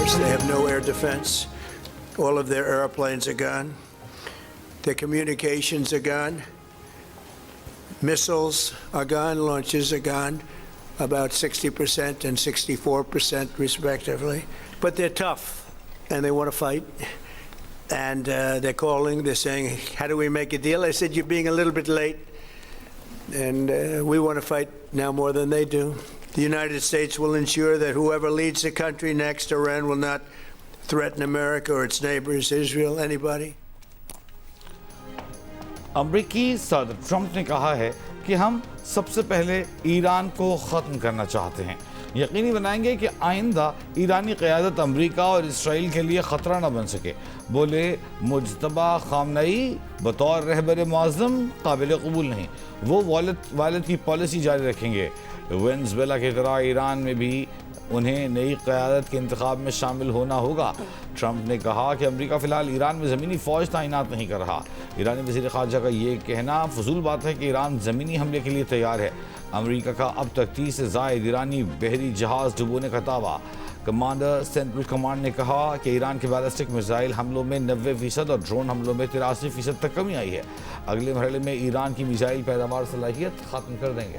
Force. They have no air defense. All of their airplanes are gone. Their communications are gone. Missiles are gone. Launches are gone. About 60% and 64% respectively. But they're tough, and they want to fight. And they're calling, they're saying, how do we make a deal? I said, you're being a little bit late. And we want to fight now more than they do. The United States will ensure that whoever leads the country next, Iran will not threaten America or its neighbors, Israel, anybody. امریکی صدر Trump نے کہا ہے کہ ہم سب سے پہلے ایران کو ختم کرنا چاہتے ہیں. یقینی بنائیں گے کہ آئندہ ایرانی قیادت امریکہ اور اسرائیل کے لیے خطرہ نہ بن سکے. بولے مجتبی خامنئی بطور رہبر معظم قابل قبول نہیں. وہ والد کی پالیسی جاری رکھیں گے. وینزویلا کی طرح ایران میں بھی انہیں نئی قیادت کے انتخاب میں شامل ہونا ہوگا. ٹرمپ نے کہا کہ امریکہ فی الحال ایران میں زمینی فوج تعینات نہیں کر رہا. ایرانی وزیر خارجہ کا یہ کہنا فضول بات ہے کہ ایران زمینی حملے کے لیے تیار ہے. امریکہ کا اب تک 30 سے زائد ایرانی بحری جہاز ڈبونے کا دعویٰ. کمانڈر سینٹرل کمانڈ نے کہا کہ ایران کے بیلسٹک میزائل حملوں میں 90% اور ڈرون حملوں میں 83% تک کمی آئی ہے. اگلے مرحلے میں ایران کی میزائل پیداوار صلاحیت ختم کر دیں گے.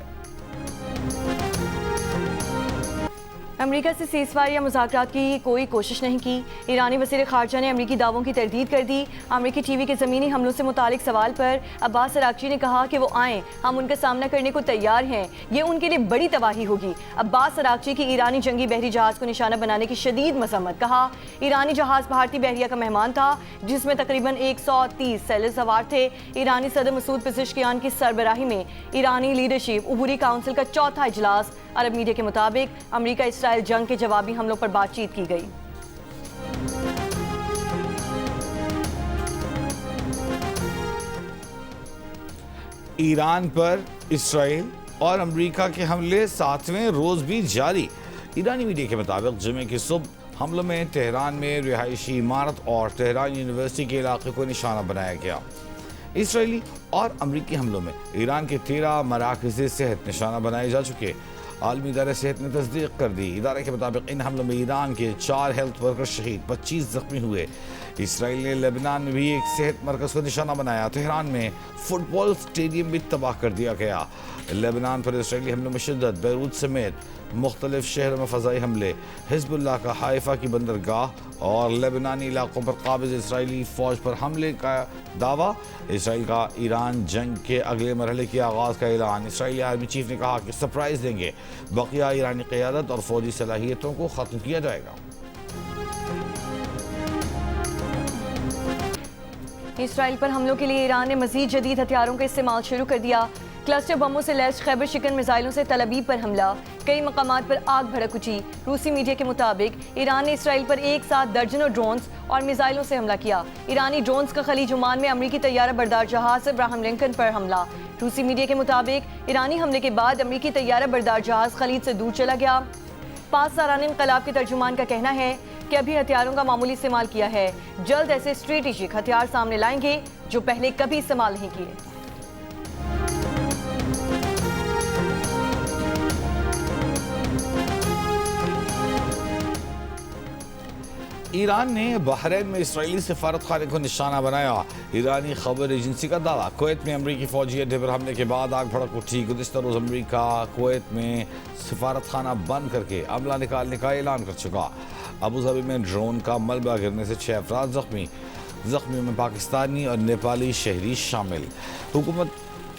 امریکہ سے سیز فائر یا مذاکرات کی کوئی کوشش نہیں کی. ایرانی وزیر خارجہ نے امریکی دعووں کی تردید کر دی. امریکی ٹی وی کے زمینی حملوں سے متعلق سوال پر عباس اراغچی نے کہا کہ وہ آئیں، ہم ان کا سامنا کرنے کو تیار ہیں، یہ ان کے لیے بڑی تباہی ہوگی. عباس اراغچی کی ایرانی جنگی بحری جہاز کو نشانہ بنانے کی شدید مذمت. کہا ایرانی جہاز بھارتی بحریہ کا مہمان تھا جس میں تقریباً 130 سیلر سوار تھے. ایرانی صدر مسعود پزشکیان کی سربراہی میں ایرانی لیڈرشپ عبوری کونسل کا چوتھا اجلاس. عرب میڈیا کے مطابق امریکہ اسرائیل جنگ کے جوابی حملوں پر بات چیت کی گئی. ایران پر اسرائیل اور امریکہ کے حملے 7ویں روز بھی جاری. ایرانی میڈیا کے مطابق جمعے کی صبح حملوں میں تہران میں رہائشی عمارت اور تہران یونیورسٹی کے علاقے کو نشانہ بنایا گیا. اسرائیلی اور امریکی حملوں میں ایران کے 13 مراکز صحت نشانہ بنائے جا چکے. عالمی ادارہ صحت نے تصدیق کر دی. ادارے کے مطابق ان حملوں میں ایران کے 4 ہیلتھ ورکر شہید، 25 زخمی ہوئے. اسرائیل نے لیبنان میں بھی ایک صحت مرکز کو نشانہ بنایا. تہران میں فٹ بال سٹیڈیم بھی تباہ کر دیا گیا. لیبنان پر اسرائیلی حملوں میں شدت. بیروت سمیت مختلف شہروں میں فضائی حملے. حزب اللہ کا حائفہ کی بندرگاہ اور لیبنانی علاقوں پر قابض اسرائیلی فوج پر حملے کا دعویٰ. اسرائیل کا ایران جنگ کے اگلے مرحلے کے آغاز کا اعلان. اسرائیلی آرمی چیف نے کہا کہ سرپرائز دیں گے. بقیہ ایرانی قیادت اور فوجی صلاحیتوں کو ختم کیا جائے گا. اسرائیل پر حملوں کے لیے ایران نے مزید جدید ہتھیاروں کا استعمال شروع کر دیا. کلسٹر بموں سے لیس خیبر شکن میزائلوں سے تل ابیب پر حملہ. کئی مقامات پر آگ بھڑک اٹھی. روسی میڈیا کے مطابق ایران نے اسرائیل پر ایک ساتھ درجنوں ڈرونز اور میزائلوں سے حملہ کیا. ایرانی ڈرونز کا خلیج عمان میں امریکی طیارہ بردار جہاز ابراہم لنکن پر حملہ. روسی میڈیا کے مطابق ایرانی حملے کے بعد امریکی طیارہ بردار جہاز خلیج سے دور چلا گیا. 5 سالانہ انقلاب کے ترجمان کا کہنا ہے کہ ابھی ہتھیاروں کا معمولی استعمال کیا ہے. جلد ایسے اسٹریٹجک ہتھیار سامنے لائیں گے جو پہلے کبھی استعمال نہیں کیے. ایران نے بحرین میں اسرائیلی سفارت خانے کو نشانہ بنایا. ایرانی خبر ایجنسی کا دعویٰ. کویت میں امریکی فوجی اڈے پر حملے کے بعد آگ بھڑک اٹھی. گزشتہ روز امریکہ کویت میں سفارت خانہ بند کر کے عملہ نکالنے کا اعلان کر چکا. ابوظہبی میں ڈرون کا ملبہ گرنے سے 6 افراد زخمی. زخمیوں میں پاکستانی اور نیپالی شہری شامل.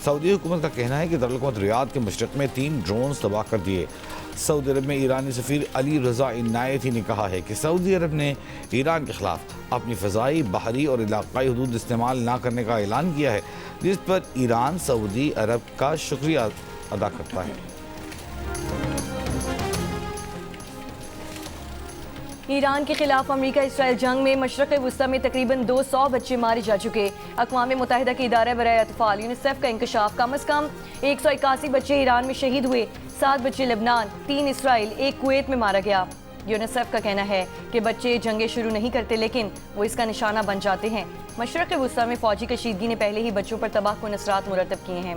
سعودی حکومت کا کہنا ہے کہ دارالحکومت ریاض کے مشرق میں 3 ڈرونز تباہ کر دیے. سعودی عرب میں ایرانی سفیر علی رضا عنایتی نے کہا ہے کہ سعودی عرب نے ایران کے خلاف اپنی فضائی، بحری اور علاقائی حدود استعمال نہ کرنے کا اعلان کیا ہے، جس پر ایران سعودی عرب کا شکریہ ادا کرتا ہے. ایران کے خلاف امریکہ اسرائیل جنگ میں مشرق وسطی میں تقریباً 200 بچے مارے جا چکے. اقوام متحدہ کے ادارہ برائے اطفال یونیسیف کا انکشاف کم از کم 181 بچے ایران میں شہید ہوئے. 7 بچے لبنان، 3 اسرائیل، 1 کویت میں مارا گیا. یونیسیف کا کہنا ہے کہ بچے جنگیں شروع نہیں کرتے لیکن وہ اس کا نشانہ بن جاتے ہیں. مشرق وسطی میں فوجی کشیدگی نے پہلے ہی بچوں پر تباہ کن اثرات مرتب کیے ہیں.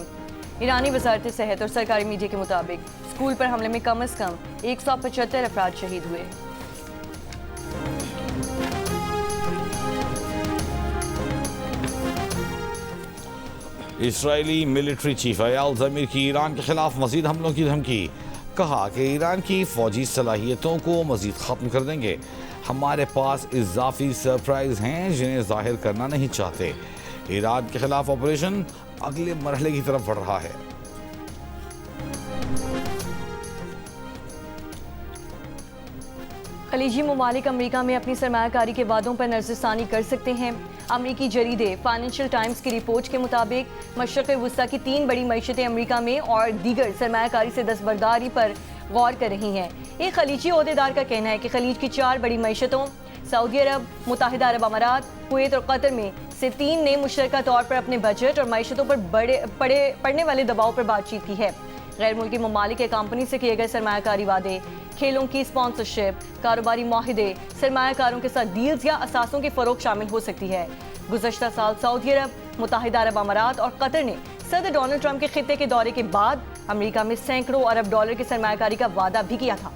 ایرانی وزارت صحت اور سرکاری میڈیا کے مطابق اسکول پر حملے میں کم از کم 175 افراد شہید ہوئے. اسرائیلی ملٹری چیف ایال زمیر کی ایران کے خلاف مزید حملوں کی دھمکی، کہا کہ ایران کی فوجی صلاحیتوں کو مزید ختم کر دیں گے، ہمارے پاس اضافی سرپرائز ہیں جنہیں ظاہر کرنا نہیں چاہتے۔ ایران کے خلاف آپریشن اگلے مرحلے کی طرف بڑھ رہا ہے۔ خلیجی ممالک امریکہ میں اپنی سرمایہ کاری کے وعدوں پر نظر ثانی کر سکتے ہیں۔ امریکی جریدے فائنینشل ٹائمز کی رپورٹ کے مطابق مشرق وسطیٰ کی 3 بڑی معیشتیں امریکہ میں اور دیگر سرمایہ کاری سے دستبرداری پر غور کر رہی ہیں۔ ایک خلیجی عہدیدار کا کہنا ہے کہ خلیج کی 4 بڑی معیشتوں سعودی عرب، متحدہ عرب امارات، کویت اور قطر میں سے 3 نے مشترکہ طور پر اپنے بجٹ اور معیشتوں پر پڑنے والے دباؤ پر بات چیت کی ہے۔ غیر ملکی ممالک کے کمپنی سے کیے گئے سرمایہ کاری وعدے، کھیلوں کی اسپانسرشپ، کاروباری معاہدے، سرمایہ کاروں کے ساتھ ڈیلز یا اثاثوں کی فروخت شامل ہو سکتی ہے۔ گزشتہ سال سعودی عرب، متحدہ عرب امارات اور قطر نے صدر ڈونلڈ ٹرمپ کے خطے کے دورے کے بعد امریکہ میں سینکڑوں ارب ڈالر کی سرمایہ کاری کا وعدہ بھی کیا تھا۔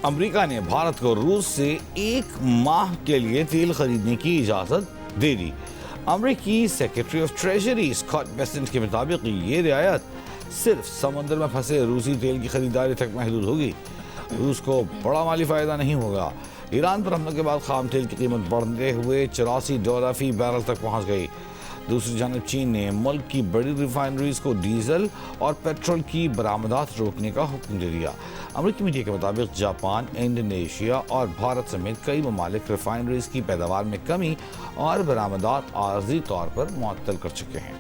امریکہ نے بھارت کو روس سے 1 ماہ کے لیے تیل خریدنے کی اجازت دے دی۔ امریکی secretary of treasury Scott Besant کے مطابق یہ رعایت صرف سمندر میں پھنسے روسی تیل کی خریداری تک محدود ہوگی۔ روس کو بڑا مالی فائدہ نہیں ہوگا۔ ایران پر حملوں کے بعد خام تیل کی قیمت بڑھتے ہوئے $84 فی بیرل تک پہنچ گئی۔ دوسری جانب چین نے ملک کی بڑی ریفائنریز کو ڈیزل اور پیٹرول کی برآمدات روکنے کا حکم دے دیا۔ امریکی میڈیا کے مطابق جاپان، انڈونیشیا اور بھارت سمیت کئی ممالک ریفائنریز کی پیداوار میں کمی اور برآمدات عارضی طور پر معطل کر چکے ہیں۔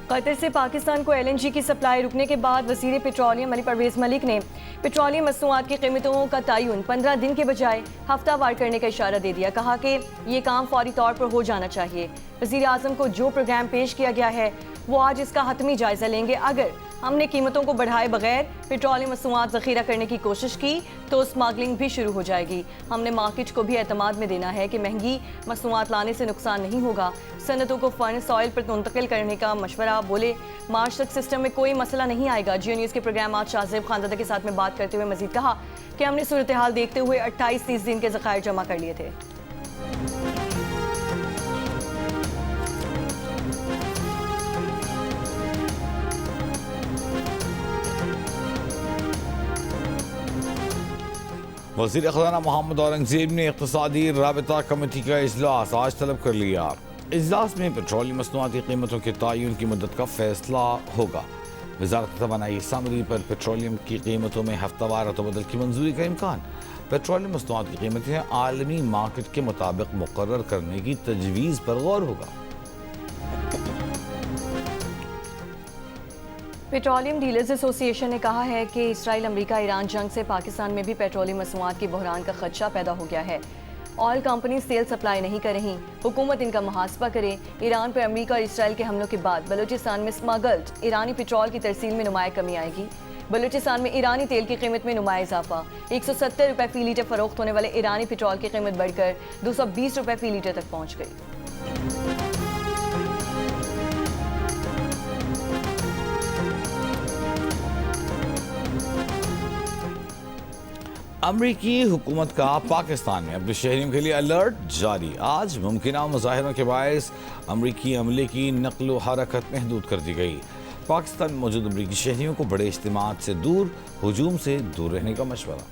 قطر سے پاکستان کو LNG کی سپلائی رکنے کے بعد وزیر پیٹرولیم علی پرویز ملک نے پیٹرولیم مصنوعات کی قیمتوں کا تعین 15 دن کے بجائے ہفتہ وار کرنے کا اشارہ دے دیا۔ کہا کہ یہ کام فوری طور پر ہو جانا چاہیے۔ وزیر اعظم کو جو پروگرام پیش کیا گیا ہے وہ آج اس کا حتمی جائزہ لیں گے۔ اگر ہم نے قیمتوں کو بڑھائے بغیر پیٹرولیم مصنوعات ذخیرہ کرنے کی کوشش کی تو اسمگلنگ بھی شروع ہو جائے گی۔ ہم نے مارکیٹ کو بھی اعتماد میں دینا ہے کہ مہنگی مصنوعات لانے سے نقصان نہیں ہوگا۔ صنعتوں کو فرنس آئل پر منتقل کرنے کا مشورہ، بولے مارچ تک سسٹم میں کوئی مسئلہ نہیں آئے گا۔ جیو نیوز کے پروگرام آج شاہزیب خاندادہ کے ساتھ میں بات کرتے ہوئے مزید کہا کہ ہم نے صورتحال دیکھتے ہوئے 28-30 دن کے ذخائر جمع کر لیے تھے۔ وزیر خزانہ محمد اورنگزیب نے اقتصادی رابطہ کمیٹی کا اجلاس آج طلب کر لیا۔ اجلاس میں پیٹرولیم مصنوعات کی قیمتوں کے تعین کی مدت کا فیصلہ ہوگا۔ وزارت توانائی سمری پر پیٹرولیم کی قیمتوں میں ہفتہ وار رد کی منظوری کا امکان۔ پیٹرولیم مصنوعات کی قیمتیں عالمی مارکیٹ کے مطابق مقرر کرنے کی تجویز پر غور ہوگا۔ پیٹرولیم ڈیلرز ایسوسی ایشن نے کہا ہے کہ اسرائیل امریکہ ایران جنگ سے پاکستان میں بھی پیٹرولیم مصنوعات کے بحران کا خدشہ پیدا ہو گیا ہے۔ آئل کمپنیز تیل سپلائی نہیں کر رہی، حکومت ان کا محاسبہ کرے۔ ایران پر امریکہ اور اسرائیل کے حملوں کے بعد بلوچستان میں اسمگلڈ ایرانی پیٹرول کی ترسیل میں نمایاں کمی آئے گی۔ بلوچستان میں ایرانی تیل کی قیمت میں نمایاں اضافہ، $170 فی لیٹر فروخت ہونے والے ایرانی پیٹرول کی قیمت بڑھ کر $220 فی لیٹر تک پہنچ گئی۔ امریکی حکومت کا پاکستان میں اپنے شہریوں کے لیے الرٹ جاری۔ آج ممکنہ مظاہروں کے باعث امریکی عملے کی نقل و حرکت محدود کر دی گئی۔ پاکستان میں موجود امریکی شہریوں کو بڑے اجتماعات سے دور، ہجوم سے دور رہنے کا مشورہ۔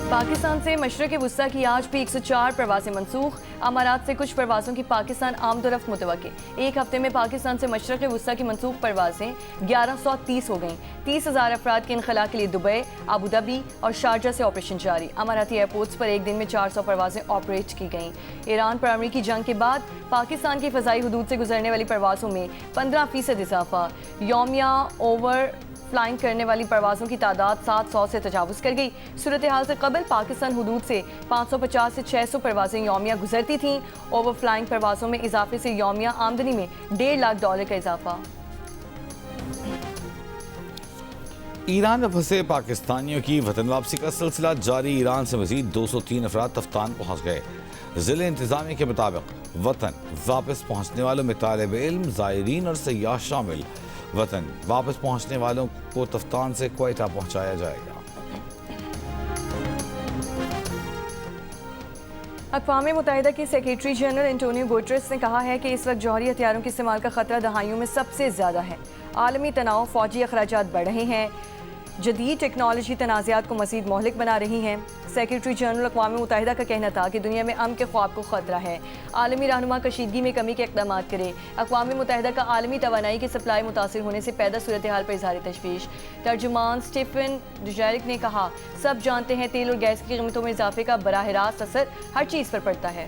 پاکستان سے مشرق وسطیٰ کی آج بھی 104 پروازیں منسوخ۔ امارات سے کچھ پروازوں کی پاکستان آمد و رفت متوقع۔ ایک ہفتے میں پاکستان سے مشرق وسطیٰ کی منسوخ پروازیں 1130 ہو گئیں۔ 30,000 افراد کے انخلاء کے لیے دبئی، ابوظہبی اور شارجہ سے آپریشن جاری۔ اماراتی ایئرپورٹس پر ایک دن میں 400 پروازیں آپریٹ کی گئیں۔ ایران پر امریکی جنگ کے بعد پاکستان کی فضائی حدود سے گزرنے والی پروازوں میں 15% اضافہ۔ یومیہ اوور فلائنگ کرنے والی پروازوں کی تعداد 700 سے تجاوز کر گئی۔ صورتحال سے قبل پاکستان حدود سے 550 سے 600 پروازیں یومیہ گزرتی تھیں۔ اوور فلائنگ پروازوں میں اضافے سے یومیہ آمدنی میں $1.5 لاکھ کا اضافہ۔ ایران میں پھنسے پاکستانیوں کی وطن واپسی کا سلسلہ جاری، ایران سے مزید 203 افراد تفتان پہنچ گئے۔ ضلع انتظامیہ کے مطابق وطن واپس پہنچنے والوں میں طالب علم، زائرین اور سیاح شامل۔ وطن واپس پہنچنے والوں کو تفتان سے کوئٹہ پہنچایا جائے گا۔ اقوام متحدہ کے سیکریٹری جنرل انٹونیو گوٹریس نے کہا ہے کہ اس وقت جوہری ہتھیاروں کے استعمال کا خطرہ دہائیوں میں سب سے زیادہ ہے۔ عالمی تناؤ، فوجی اخراجات بڑھ رہے ہیں، جدید ٹیکنالوجی تنازعات کو مزید مہلک بنا رہی ہیں۔ سیکریٹری جنرل اقوام متحدہ کا کہنا تھا کہ دنیا میں امن کے خواب کو خطرہ ہے، عالمی رہنما کشیدگی میں کمی کے اقدامات کرے۔ اقوام متحدہ کا عالمی توانائی کی سپلائی متاثر ہونے سے پیدا صورتحال پر اظہار تشویش۔ ترجمان سٹیفن ڈوجیرک نے کہا، سب جانتے ہیں تیل اور گیس کی قیمتوں میں اضافے کا براہ راست اثر ہر چیز پر پڑتا ہے۔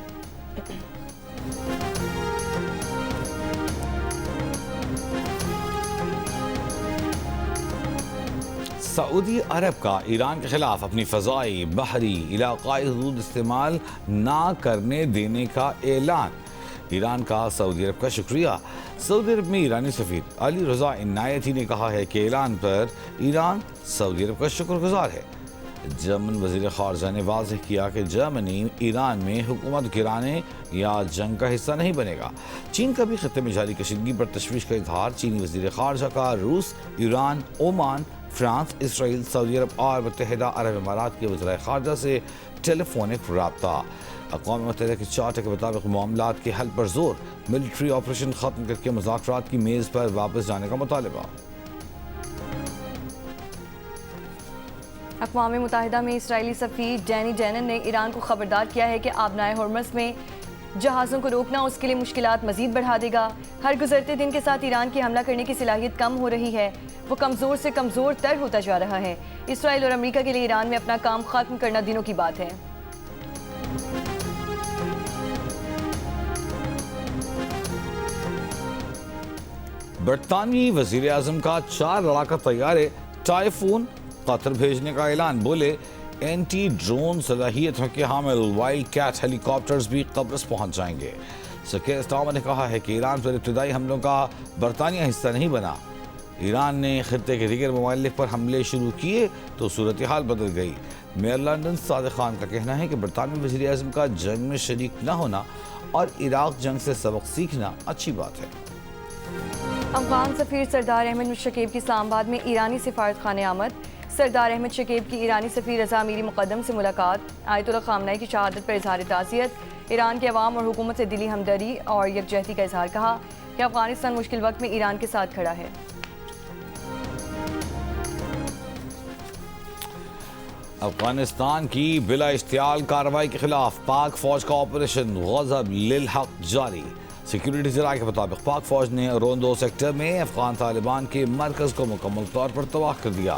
سعودی عرب کا ایران کے خلاف اپنی فضائی، بحری، علاقائی حدود استعمال نہ کرنے دینے کا اعلان۔ ایران کا سعودی عرب کا شکریہ۔ سعودی عرب میں ایرانی سفیر علی رضا عنایتی نے کہا ہے کہ اعلان پر ایران سعودی عرب کا شکر گزار ہے۔ جرمن وزیر خارجہ نے واضح کیا کہ جرمنی ایران میں حکومت گرانے یا جنگ کا حصہ نہیں بنے گا۔ چین کا بھی خطے میں جاری کشیدگی پر تشویش کا اظہار۔ چینی وزیر خارجہ کا روس، ایران، اومان، فرانس، اسرائیل، سعودی عرب اور متحدہ عرب امارات کے وزرائے خارجہ سے ٹیلی فونک رابطہ۔ اقوام متحدہ کے چارٹر کے مطابق معاملات کے حل پر زور، ملٹری آپریشن ختم کر کے مذاکرات کی میز پر واپس جانے کا مطالبہ۔ اقوام متحدہ میں اسرائیلی سفیر ڈینی ڈینن نے ایران کو خبردار کیا ہے کہ آبنائے ہرمز میں جہازوں کو روکنا اس کے لیے مشکلات مزید بڑھا دے گا۔ ہر گزرتے دن کے ساتھ ایران کی حملہ کرنے کی صلاحیت کم ہو رہی ہے، وہ کمزور سے کمزور تر ہوتا جا رہا ہے۔ اسرائیل اور امریکہ کے لیے ایران میں اپنا کام ختم کرنا دنوں کی بات ہے۔ برطانوی وزیر اعظم کا 4 لڑاکا طیارے ٹائفون قطر بھیجنے کا اعلان۔ بولے اینٹی ڈرون صلاحیتوں کے حامل وائلڈ کیٹ ہیلی کاپٹرز بھی قبرص پہنچ جائیں گے۔ سکیر سٹارمر نے کہا ہے کہ ایران پر ابتدائی حملوں کا برطانیہ حصہ نہیں بنا۔ ایران نے خطے کے دیگر ممالک پر حملے شروع کیے تو صورتحال بدل گئی۔ میئر لندن صادق خان کا کہنا ہے کہ برطانوی وزیر اعظم کا جنگ میں شریک نہ ہونا اور عراق جنگ سے سبق سیکھنا اچھی بات ہے۔ افغان سفیر سردار احمد شکیب کی اسلام آباد میں ایرانی سفارت خانے آمد۔ سردار احمد شکیب کی ایرانی سفیر رضا امیری مقدم سے ملاقات۔ آیت اللہ خامنہ کی شہادت پر اظہار تعزیت۔ ایران کے عوام اور حکومت سے دلی ہمدردی اور یکجہتی کا اظہار۔ کہا کہ افغانستان مشکل وقت میں ایران کے ساتھ کھڑا ہے۔ افغانستان کی بلا اشتعال کارروائی کے خلاف پاک فوج کا آپریشن غضب للحق جاری۔ سیکیورٹی ذرائع کے مطابق پاک فوج نے روندو سیکٹر میں افغان طالبان کے مرکز کو مکمل طور پر تباہ کر دیا۔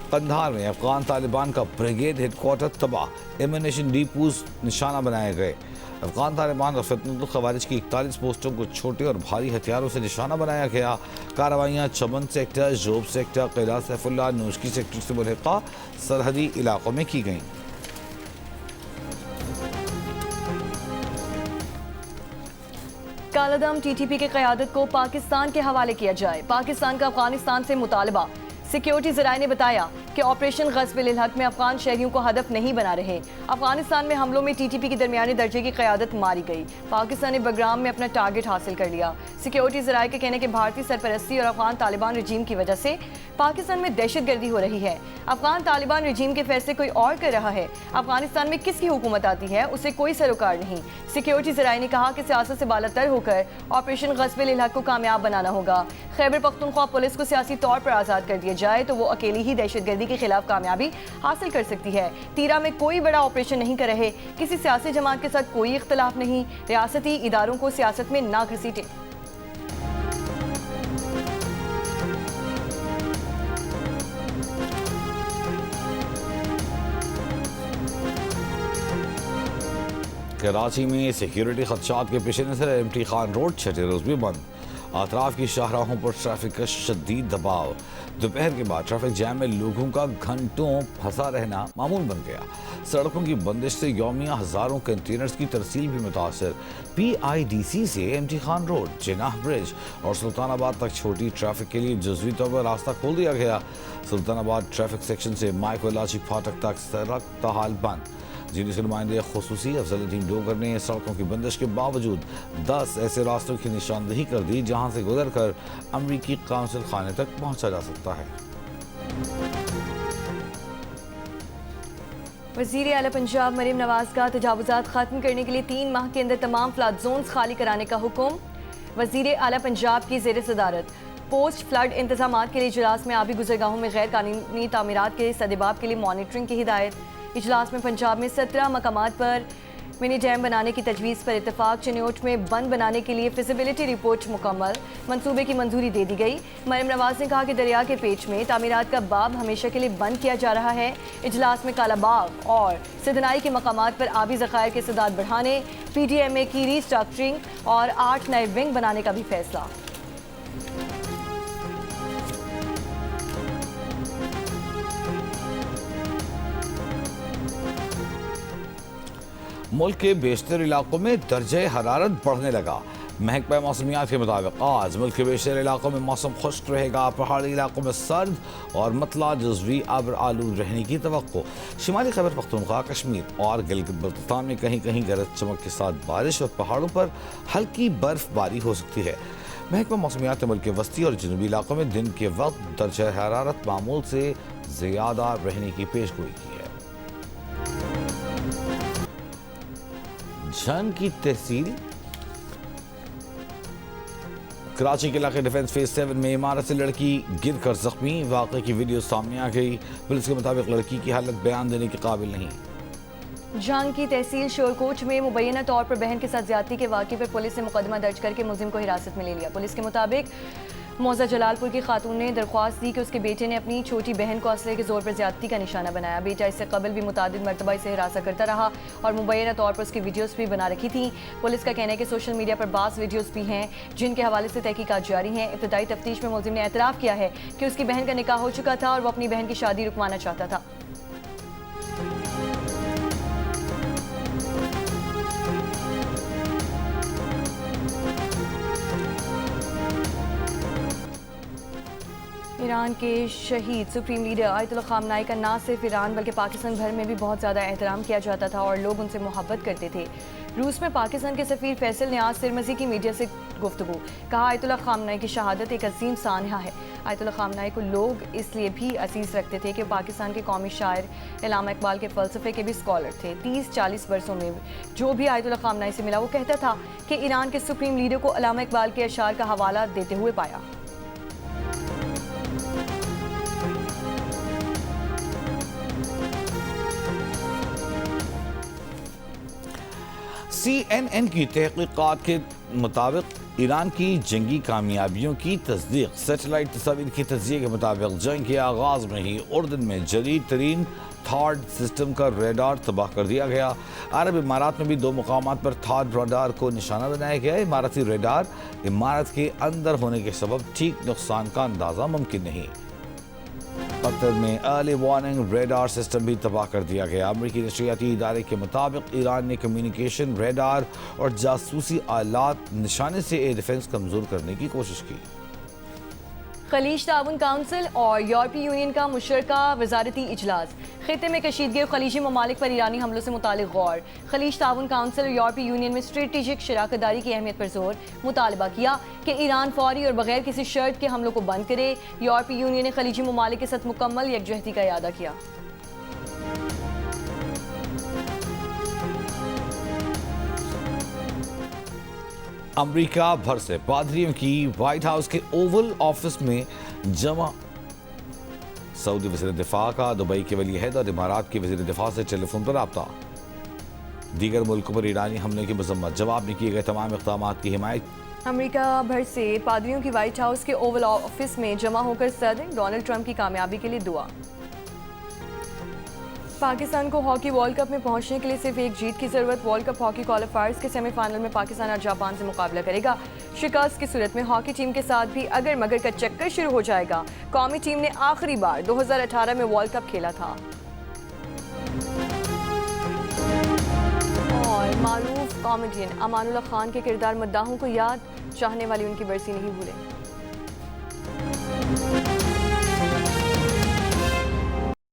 قندھار میں افغان طالبان کا بریگیڈ ہیڈ کوارٹر تباہ، ایمونیشن ڈیپوز نشانہ بنائے گئے۔ افغان طالبان اور فتنة الخوارج کی 41 پوسٹوں کو چھوٹے اور بھاری ہتھیاروں سے نشانہ بنایا گیا۔ کارروائیاں چمن سیکٹر، جوب سیکٹر، قلعہ سیف اللہ، نوشکی سیکٹر سے ملحقہ سرحدی علاقوں میں کی گئیں۔ کالعدم ٹی ٹی پی کی قیادت کو پاکستان کے حوالے کیا جائے۔ پاکستان کا افغانستان سے مطالبہ۔ سیکیورٹی ذرائع نے بتایا کہ آپریشن غصب للحق میں افغان شہریوں کو ہدف نہیں بنا رہے۔ افغانستان میں حملوں میں ٹی ٹی پی کی درمیانے درجے کی قیادت ماری گئی۔ پاکستان نے بگرام میں اپنا ٹارگٹ حاصل کر لیا۔ سیکیورٹی ذرائع کے کہنے کہ بھارتی سرپرستی اور افغان طالبان رجیم کی وجہ سے پاکستان میں دہشت گردی ہو رہی ہے۔ افغان طالبان رجیم کے فیصلے کوئی اور کر رہا ہے۔ افغانستان میں کس کی حکومت آتی ہے اسے کوئی سروکار نہیں۔ سیکیورٹی ذرائع نے کہا کہ سیاست سے بالاتر ہو کر آپریشن غصب للحق کو کامیاب بنانا ہوگا۔ خیبر پختونخوا پولیس کو سیاسی طور پر آزاد کر دیا جائے تو وہ اکیلی ہی دہشت گردی کے خلاف کامیابی حاصل کر سکتی ہے۔ تیرا میں کوئی بڑا آپریشن نہیں کر رہے، کسی سیاسی جماعت کے ساتھ کوئی اختلاف نہیں، ریاستی اداروں کو سیاست میں نہ گھسیٹیں۔ کراچی میں سیکیورٹی خدشات کے پیش نظر ایم ٹی خان روڈ چھٹے روز بھی بند۔ اطراف کی شاہراہوں پر ٹریفک کا شدید دباؤ. دوپہر کے بعد ٹریفک جام میں لوگوں کا گھنٹوں پھنسا رہنا معمول بن گیا. سڑکوں کی بندش سے یومیہ ہزاروں کنٹینرز کی ترسیل بھی متاثر. PIDC سے MT خان روڈ، جناح برج اور سلطان آباد تک چھوٹی ٹریفک کے لیے جزوی طور پر راستہ کھول دیا گیا. سلطان آباد ٹریفک سیکشن سے مائیکو لاچی پھاٹک تک سڑک تاحال بند. جنہی سے نمائندے خصوصی افضل الدین ڈوگر نے سڑکوں کی بندش کے باوجود 10 ایسے راستوں کی نشاندہی کر دی جہاں سے گزر کر امریکی قونصل خانے تک پہنچا جا سکتا ہے. وزیر اعلیٰ پنجاب مریم نواز کا تجاوزات ختم کرنے کے لیے 3 ماہ کے اندر تمام فلڈ زونز خالی کرانے کا حکم. وزیر اعلیٰ پنجاب کی زیر صدارت پوسٹ فلڈ انتظامات کے لیے اجلاس میں آبی گزرگاہوں میں غیر قانونی تعمیرات کے سدباب کے لیے مانیٹرنگ کی ہدایت. اجلاس میں پنجاب میں 17 مقامات پر منی ڈیم بنانے کی تجویز پر اتفاق. چنیوٹ میں بند بنانے کے لیے فیزیبلٹی رپورٹ مکمل، منصوبے کی منظوری دے دی گئی. مریم نواز نے کہا کہ دریا کے پیچ میں تعمیرات کا باب ہمیشہ کے لیے بند کیا جا رہا ہے. اجلاس میں کالا باغ اور سدنائی کے مقامات پر آبی ذخائر کے سداد بڑھانے، PDMA کی ری اسٹرکچرنگ اور 8 نئے ونگ بنانے کا بھی فیصلہ. ملک کے بیشتر علاقوں میں درجہ حرارت بڑھنے لگا. محکمہ موسمیات کے مطابق آج ملک کے بیشتر علاقوں میں موسم خشک رہے گا. پہاڑی علاقوں میں سرد اور مطلع جزوی ابر آلود رہنے کی توقع. شمالی خیبر پختونخوا، کشمیر اور گلگت بلتستان میں کہیں کہیں گرج چمک کے ساتھ بارش اور پہاڑوں پر ہلکی برف باری ہو سکتی ہے. محکمہ موسمیات نے ملک کے وسطی اور جنوبی علاقوں میں دن کے وقت درجہ حرارت معمول سے زیادہ رہنے کی پیشگوئی کی ہے. جھنگ کی تحصیل کراچی کے علاقے ڈیفنس فیز 7 میں عمارت سے لڑکی گر کر زخمی. واقعے کی ویڈیو سامنے آ گئی. پولیس کے مطابق لڑکی کی حالت بیان دینے کے قابل نہیں. جھنگ کی تحصیل شورکوٹ میں مبینہ طور پر بہن کے ساتھ زیادتی کے واقعے پر پولیس نے مقدمہ درج کر کے ملزم کو حراست میں لے لیا. پولیس کے مطابق موزہ جلال پور کی خاتون نے درخواست دی کہ اس کے بیٹے نے اپنی چھوٹی بہن کو اسلحے کے زور پر زیادتی کا نشانہ بنایا. بیٹا اس سے قبل بھی متعدد مرتبہ اسے ہراساں کرتا رہا اور مبینہ طور پر اس کی ویڈیوز بھی بنا رکھی تھیں. پولیس کا کہنا ہے کہ سوشل میڈیا پر بعض ویڈیوز بھی ہیں جن کے حوالے سے تحقیقات جاری ہیں. ابتدائی تفتیش میں ملزم نے اعتراف کیا ہے کہ اس کی بہن کا نکاح ہو چکا تھا اور وہ اپنی بہن کی شادی رکوانا چاہتا تھا. ایران کے شہید سپریم لیڈر آیت اللہ خامنائی کا نہ صرف ایران بلکہ پاکستان بھر میں بھی بہت زیادہ احترام کیا جاتا تھا اور لوگ ان سے محبت کرتے تھے. روس میں پاکستان کے سفیر فیصل نیاز سرمزی کی میڈیا سے گفتگو. کہا آیت اللہ خامنائی کی شہادت ایک عظیم سانحہ ہے. آیت اللہ خامنائی کو لوگ اس لیے بھی عزیز رکھتے تھے کہ پاکستان کے قومی شاعر علامہ اقبال کے فلسفے کے بھی اسکالر تھے. 30-40 برسوں میں جو بھی آیت اللہ خامنائی سے ملا وہ کہتا تھا کہ ایران کے سپریم لیڈر کو علامہ اقبال کے اشعار کا حوالہ دیتے ہوئے پایا. CNN کی تحقیقات کے مطابق ایران کی جنگی کامیابیوں کی تصدیق. سیٹلائٹ تصاویر کی تجزیے کے مطابق جنگ کے آغاز میں ہی اردن میں جدید ترین تھاڈ سسٹم کا ریڈار تباہ کر دیا گیا. عرب امارات میں بھی 2 مقامات پر تھاڈ ریڈار کو نشانہ بنایا گیا. اماراتی ریڈار عمارت کے اندر ہونے کے سبب ٹھیک نقصان کا اندازہ ممکن نہیں. قطر میں ارلی وارننگ ریڈار سسٹم بھی تباہ کر دیا گیا. امریکی نشریاتی ادارے کے مطابق ایران نے کمیونیکیشن، ریڈار اور جاسوسی آلات نشانے سے ایئر ڈیفنس کمزور کرنے کی کوشش کی. خلیج تعاون کونسل اور یورپی یونین کا مشترکہ وزارتی اجلاس. خطے میں کشیدگی اور خلیجی ممالک پر ایرانی حملوں سے متعلق غور. خلیج تعاون کونسل اور یورپی یونین میں اسٹریٹجک شراکت داری کی اہمیت پر زور. مطالبہ کیا کہ ایران فوری اور بغیر کسی شرط کے حملوں کو بند کرے. یورپی یونین نے خلیجی ممالک کے ساتھ مکمل یکجہتی کا اعادہ کیا. امریکہ بھر سے پادریوں کی وائٹ ہاؤس کے اوول آفس میں جمع. سعودی وزیر دفاع کا دبئی کے ولی عہد اور امارات کے وزیر دفاع سے ٹیلی فون پر رابطہ. دیگر ملکوں پر ایرانی حملے کی مذمت. جواب میں کیے گئے تمام اقدامات کی حمایت. امریکہ بھر سے پادریوں کی وائٹ ہاؤس کے اوول آفس میں جمع ہو کر صدر ڈونلڈ ٹرمپ کی کامیابی کے لیے دعا. پاکستان کو ہاکی ورلڈ کپ میں پہنچنے کے لیے صرف ایک جیت کی ضرورت. ورلڈ کپ ہاکی کوالیفائرز کے سیمی فائنل میں پاکستان اور جاپان سے مقابلہ کرے گا. شکست کی صورت میں ہاکی ٹیم کے ساتھ بھی اگر مگر کا چکر شروع ہو جائے گا. قومی ٹیم نے آخری بار 2018 میں ورلڈ کپ کھیلا تھا. اور معروف کامیڈین امان اللہ خان کے کردار مداحوں کو یاد, چاہنے والے ان کی برسی نہیں بھولے.